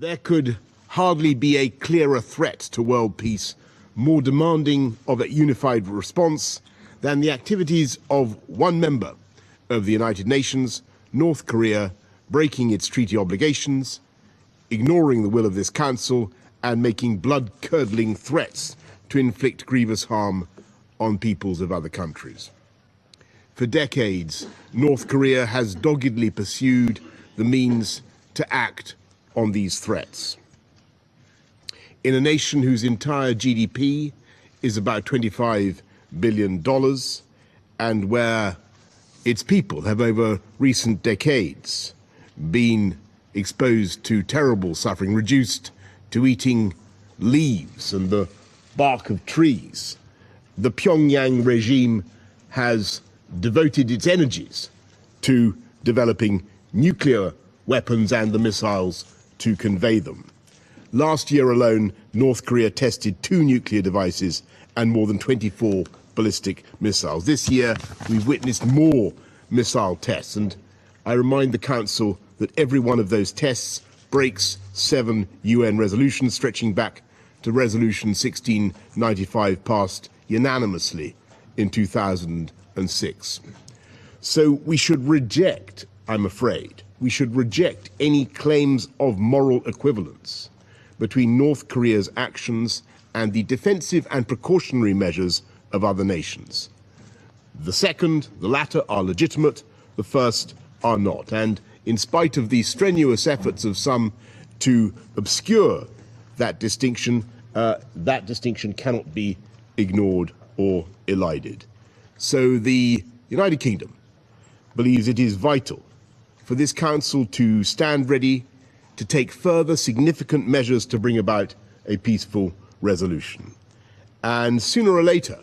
There could hardly be a clearer threat to world peace, more demanding of a unified response than the activities of one member of the United Nations, North Korea, breaking its treaty obligations, ignoring the will of this Council, and making blood-curdling threats to inflict grievous harm on peoples of other countries. For decades, North Korea has doggedly pursued the means to act on these threats. In a nation whose entire GDP is about $25 billion, and where its people have over recent decades been exposed to terrible suffering, reduced to eating leaves and the bark of trees, the Pyongyang regime has devoted its energies to developing nuclear weapons and the missiles to convey them. Last year alone, North Korea tested 2 nuclear devices and more than 24 ballistic missiles. This year, we've witnessed more missile tests, and I remind the Council that every one of those tests breaks 7 UN resolutions stretching back to Resolution 1695, passed unanimously in 2006. So we should reject, I'm afraid, we should reject any claims of moral equivalence between North Korea's actions and the defensive and precautionary measures of other nations. The second, the latter, are legitimate, the first are not. And in spite of the strenuous efforts of some to obscure that distinction cannot be ignored or elided. So the United Kingdom believes it is vital for this Council to stand ready to take further significant measures to bring about a peaceful resolution. And sooner or later,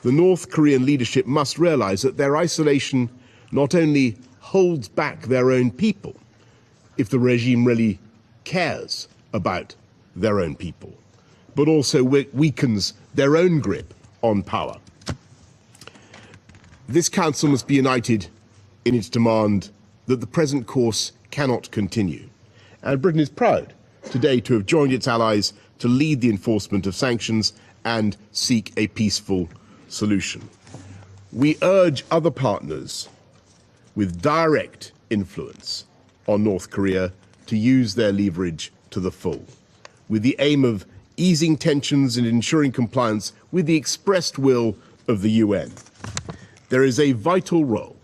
the North Korean leadership must realize that their isolation not only holds back their own people, if the regime really cares about their own people, but also weakens their own grip on power. This Council must be united in its demand that the present course cannot continue. And Britain is proud today to have joined its allies to lead the enforcement of sanctions and seek a peaceful solution. We urge other partners with direct influence on North Korea to use their leverage to the full, with the aim of easing tensions and ensuring compliance with the expressed will of the UN. There is a vital role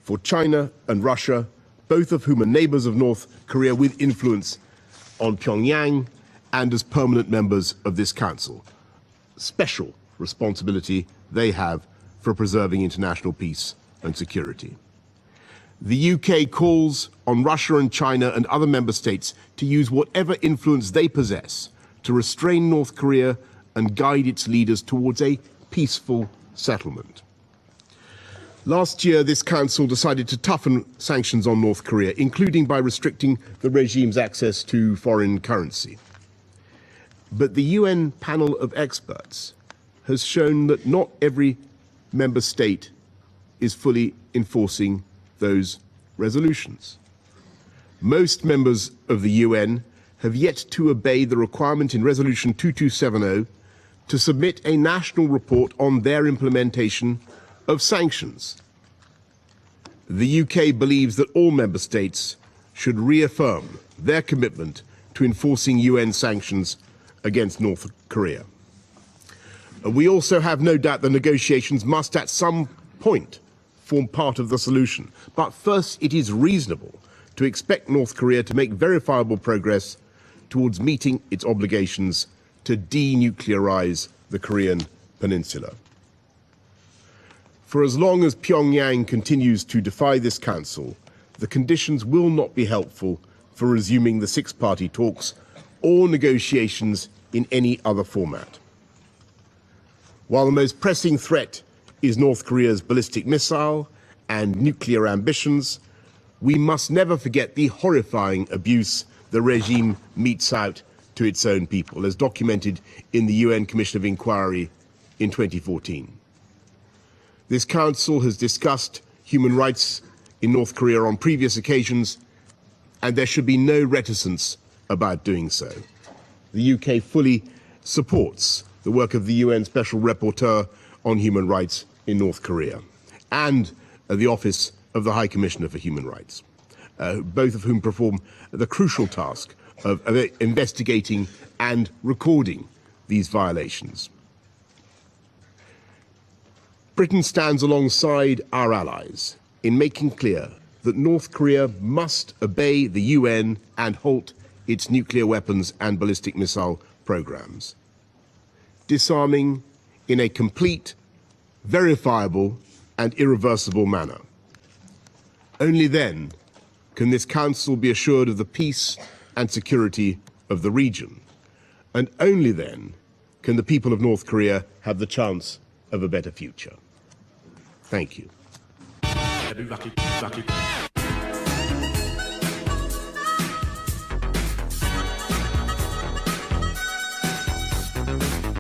for China and Russia, both of whom are neighbors of North Korea with influence on Pyongyang and as permanent members of this Council. Special responsibility they have for preserving international peace and security. The UK calls on Russia and China and other member states to use whatever influence they possess to restrain North Korea and guide its leaders towards a peaceful settlement. Last year, this Council decided to toughen sanctions on North Korea, including by restricting the regime's access to foreign currency. But the UN panel of experts has shown that not every member state is fully enforcing those resolutions. Most members of the UN have yet to obey the requirement in Resolution 2270 to submit a national report on their implementation of sanctions. The UK believes that all member states should reaffirm their commitment to enforcing UN sanctions against North Korea. We also have no doubt the negotiations must at some point form part of the solution. But first, it is reasonable to expect North Korea to make verifiable progress towards meeting its obligations to denuclearize the Korean Peninsula. For as long as Pyongyang continues to defy this Council, the conditions will not be helpful for resuming the 6-party talks or negotiations in any other format. While the most pressing threat is North Korea's ballistic missile and nuclear ambitions, we must never forget the horrifying abuse the regime metes out to its own people, as documented in the UN Commission of Inquiry in 2014. This Council has discussed human rights in North Korea on previous occasions, and there should be no reticence about doing so. The UK fully supports the work of the UN Special Rapporteur on Human Rights in North Korea and the Office of the High Commissioner for Human Rights, both of whom perform the crucial task of investigating and recording these violations. Britain stands alongside our allies in making clear that North Korea must obey the UN and halt its nuclear weapons and ballistic missile programs, disarming in a complete, verifiable and irreversible manner. Only then can this Council be assured of the peace and security of the region, and only then can the people of North Korea have the chance of a better future. Thank you.